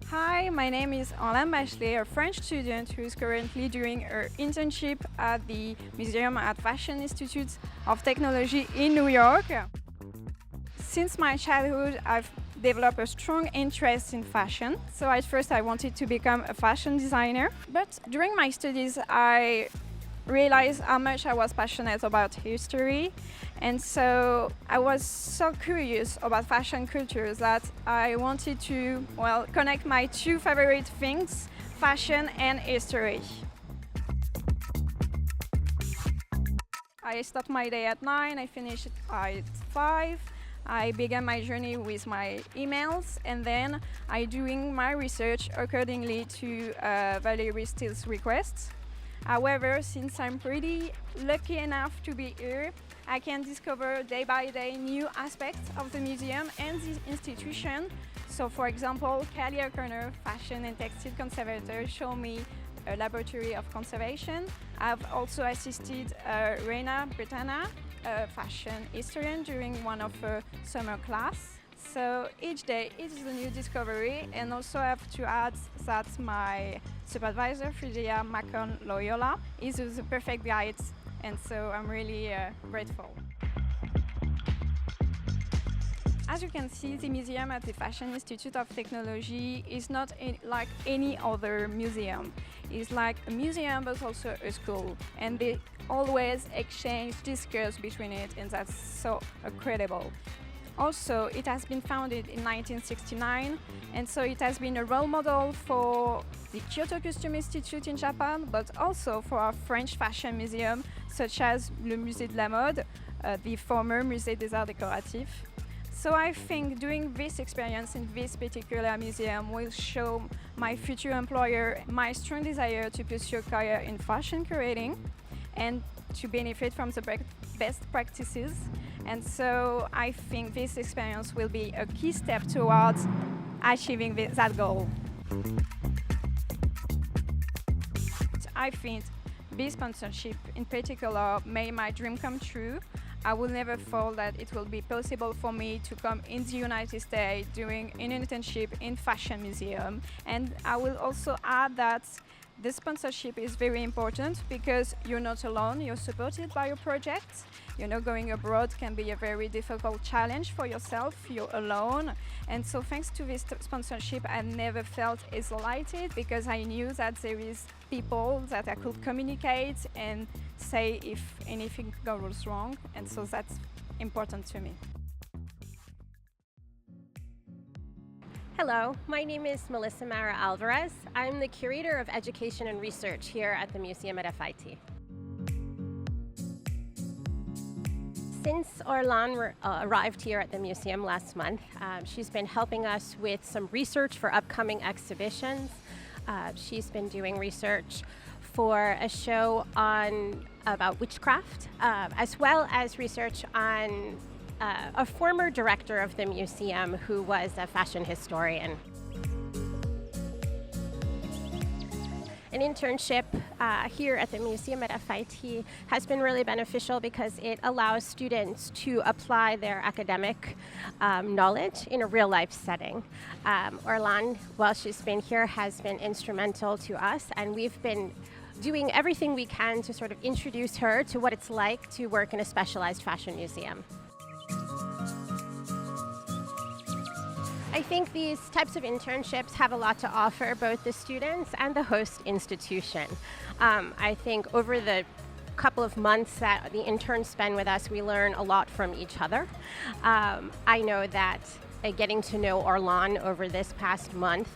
Hi, my name is Orlane Bachelet, a French student who is currently doing her internship at the Museum at Fashion Institute of Technology in New York. Since my childhood, I've developed a strong interest in fashion. So at first I wanted to become a fashion designer, but during my studies I realized how much I was passionate about history, and so I was so curious about fashion cultures that I wanted to, well, connect my two favorite things, fashion and history. I start my day at 9, I finish it at 5. I began my journey with my emails, and then I doing my research accordingly to Valerie Steele's requests. However, since I'm pretty lucky enough to be here, I can discover day by day new aspects of the museum and the institution. So for example, Kalia Corner, Fashion and Textile Conservator, show me a laboratory of conservation. I've also assisted Reina Bretana, a fashion historian, during one of her summer class. So each day it is a new discovery, and also I have to add that my supervisor, Fridia Macon Loyola, is the perfect guide, and so I'm really grateful. As you can see, the museum at the Fashion Institute of Technology is not like any other museum. It's like a museum but also a school, and they always exchange, discuss between it, and that's so incredible. Also, it has been founded in 1969, and so it has been a role model for the Kyoto Costume Institute in Japan, but also for our French fashion museum, such as le Musée de la Mode, the former Musée des Arts Décoratifs. So I think doing this experience in this particular museum will show my future employer my strong desire to pursue a career in fashion curating and to benefit from the best practices. And so I think this experience will be a key step towards achieving that goal. I think this sponsorship in particular made my dream come true. I will never thought that it will be possible for me to come in the United States doing an internship in fashion museum. And I will also add that the sponsorship is very important because you're not alone, you're supported by your project. You know, going abroad can be a very difficult challenge for yourself, you're alone. And so thanks to this sponsorship, I never felt isolated because I knew that there is people that I could communicate and say if anything goes wrong. And so that's important to me. Hello, my name is Melissa Marra-Alvarez. I'm the Curator of Education and Research here at the museum at FIT. Since Orlane arrived here at the museum last month, she's been helping us with some research for upcoming exhibitions. She's been doing research for a show about witchcraft, as well as research on a former director of the museum who was a fashion historian. An internship here at the museum at FIT has been really beneficial because it allows students to apply their academic knowledge in a real-life setting. Orlane, while she's been here, has been instrumental to us, and we've been doing everything we can to sort of introduce her to what it's like to work in a specialized fashion museum. I think these types of internships have a lot to offer both the students and the host institution. I think over the couple of months that the interns spend with us, we learn a lot from each other. I know that getting to know Orlane over this past month,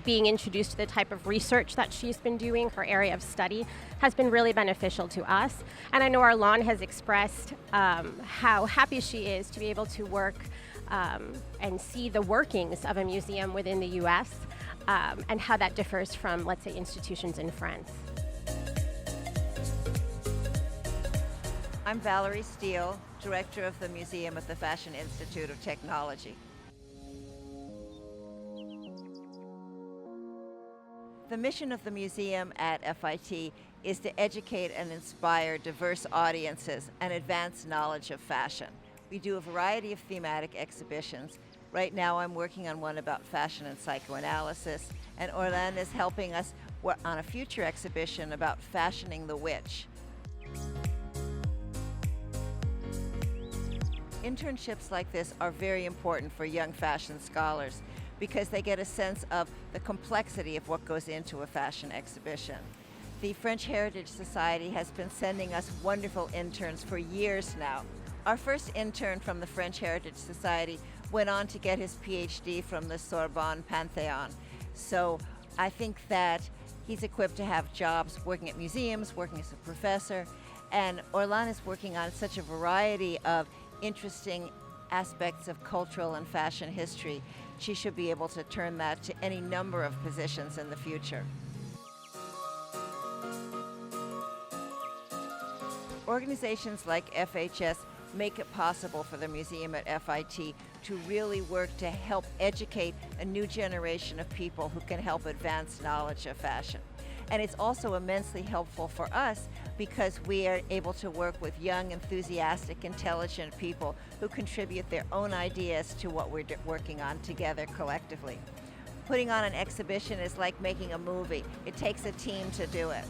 being introduced to the type of research that she's been doing, her area of study, has been really beneficial to us. And I know Orlane has expressed how happy she is to be able to work and see the workings of a museum within the US and how that differs from, let's say, institutions in France. I'm Valerie Steele, Director of the Museum at the Fashion Institute of Technology. The mission of the museum at FIT is to educate and inspire diverse audiences and advance knowledge of fashion. We do a variety of thematic exhibitions. Right now I'm working on one about fashion and psychoanalysis, and Orlane is helping us on a future exhibition about fashioning the witch. Internships like this are very important for young fashion scholars because they get a sense of the complexity of what goes into a fashion exhibition. The French Heritage Society has been sending us wonderful interns for years now. Our first intern from the French Heritage Society went on to get his PhD from the Sorbonne Panthéon. So I think that he's equipped to have jobs working at museums, working as a professor, and Orlane is working on such a variety of interesting aspects of cultural and fashion history. She should be able to turn that to any number of positions in the future. Organizations like FHS make it possible for the museum at FIT to really work to help educate a new generation of people who can help advance knowledge of fashion. And it's also immensely helpful for us because we are able to work with young, enthusiastic, intelligent people who contribute their own ideas to what we're working on together collectively. Putting on an exhibition is like making a movie. It takes a team to do it.